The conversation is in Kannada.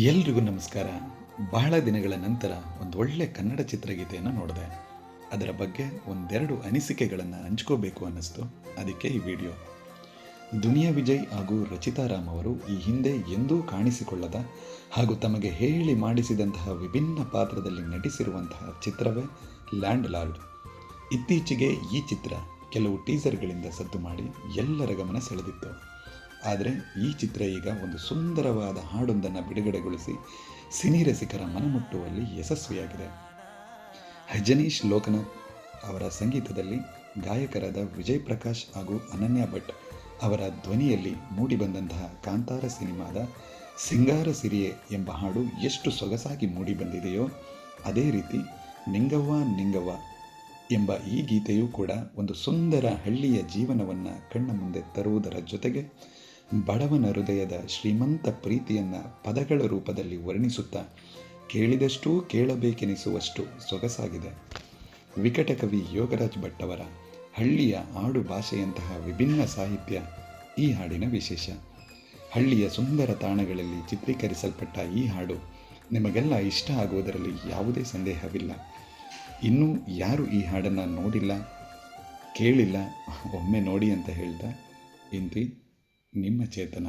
ಎಲ್ರಿಗೂ ನಮಸ್ಕಾರ. ಬಹಳ ದಿನಗಳ ನಂತರ ಒಂದು ಒಳ್ಳೆ ಕನ್ನಡ ಚಿತ್ರಗೀತೆಯನ್ನು ನೋಡಿದೆ. ಅದರ ಬಗ್ಗೆ ಒಂದೆರಡು ಅನಿಸಿಕೆಗಳನ್ನು ಹಂಚ್ಕೋಬೇಕು ಅನ್ನಿಸ್ತು. ಅದಕ್ಕೆ ಈ ವಿಡಿಯೋ. ದುನಿಯಾ ವಿಜಯ್ ಹಾಗೂ ರಚಿತಾ ರಾಮ್ ಅವರು ಈ ಹಿಂದೆ ಎಂದೂ ಕಾಣಿಸಿಕೊಳ್ಳದ ಹಾಗೂ ತಮಗೆ ಹೇಳಿ ಮಾಡಿಸಿದಂತಹ ವಿಭಿನ್ನ ಪಾತ್ರದಲ್ಲಿ ನಟಿಸಿರುವಂತಹ ಚಿತ್ರವೇ ಲ್ಯಾಂಡ್ ಲಾರ್ಡ್. ಇತ್ತೀಚೆಗೆ ಈ ಚಿತ್ರ ಕೆಲವು ಟೀಸರ್ಗಳಿಂದ ಸದ್ದು ಮಾಡಿ ಎಲ್ಲರ ಗಮನ ಸೆಳೆದಿತ್ತು. ಆದರೆ ಈ ಚಿತ್ರ ಈಗ ಒಂದು ಸುಂದರವಾದ ಹಾಡೊಂದನ್ನು ಬಿಡುಗಡೆಗೊಳಿಸಿ ಸಿನಿ ರಸಿಕರ ಮನಮುಟ್ಟುವಲ್ಲಿ ಯಶಸ್ವಿಯಾಗಿದೆ. ಹಜನೀಶ್ ಲೋಕನಾಥ್ ಅವರ ಸಂಗೀತದಲ್ಲಿ ಗಾಯಕರಾದ ವಿಜಯ್ ಪ್ರಕಾಶ್ ಹಾಗೂ ಅನನ್ಯ ಭಟ್ ಅವರ ಧ್ವನಿಯಲ್ಲಿ ಮೂಡಿಬಂದಂತಹ ಕಾಂತಾರ ಸಿನಿಮಾದ ಸಿಂಗಾರ ಸಿರಿಯೆ ಎಂಬ ಹಾಡು ಎಷ್ಟು ಸೊಗಸಾಗಿ ಮೂಡಿಬಂದಿದೆಯೋ ಅದೇ ರೀತಿ ನಿಂಗವ್ವ ನಿಂಗವ್ವ ಎಂಬ ಈ ಗೀತೆಯೂ ಕೂಡ ಒಂದು ಸುಂದರ ಹಳ್ಳಿಯ ಜೀವನವನ್ನು ಕಣ್ಣ ಮುಂದೆ ತರುವುದರ ಜೊತೆಗೆ ಬಡವನ ಹೃದಯದ ಶ್ರೀಮಂತ ಪ್ರೀತಿಯನ್ನು ಪದಗಳ ರೂಪದಲ್ಲಿ ವರ್ಣಿಸುತ್ತಾ ಕೇಳಿದಷ್ಟೂ ಕೇಳಬೇಕೆನಿಸುವಷ್ಟು ಸೊಗಸಾಗಿದೆ. ವಿಕಟಕವಿ ಯೋಗರಾಜ್ ಭಟ್ ಅವರ ಹಳ್ಳಿಯ ಆಡು ಭಾಷೆಯಂತಹ ವಿಭಿನ್ನ ಸಾಹಿತ್ಯ ಈ ಹಾಡಿನ ವಿಶೇಷ. ಹಳ್ಳಿಯ ಸುಂದರ ತಾಣಗಳಲ್ಲಿ ಚಿತ್ರೀಕರಿಸಲ್ಪಟ್ಟ ಈ ಹಾಡು ನಿಮಗೆಲ್ಲ ಇಷ್ಟ ಆಗುವುದರಲ್ಲಿ ಯಾವುದೇ ಸಂದೇಹವಿಲ್ಲ. ಇನ್ನೂ ಯಾರು ಈ ಹಾಡನ್ನು ನೋಡಿಲ್ಲ, ಕೇಳಿಲ್ಲ, ಒಮ್ಮೆ ನೋಡಿ ಅಂತ ಹೇಳ್ತಾ ಇಂತಿ ನಿಮ್ಮ ಚೇತನ.